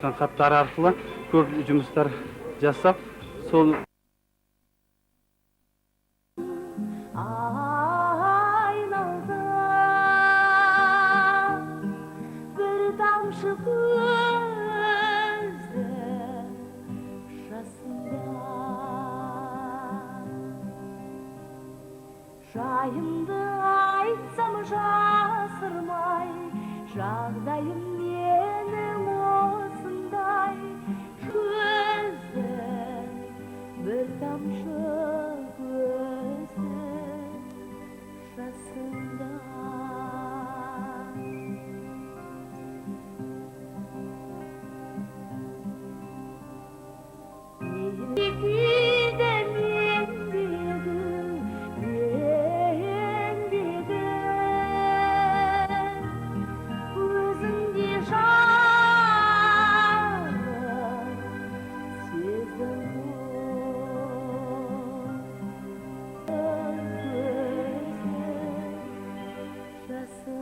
хаттары арқылы көп жұмыстар жасап, сол айналды бір тамшы көзі жасында жайымды айтсам жасырмай жағдайым менің осындай көзі бір тамшы көзі жасында күйде мендегі өзіңдей жарық сезім көзі жасында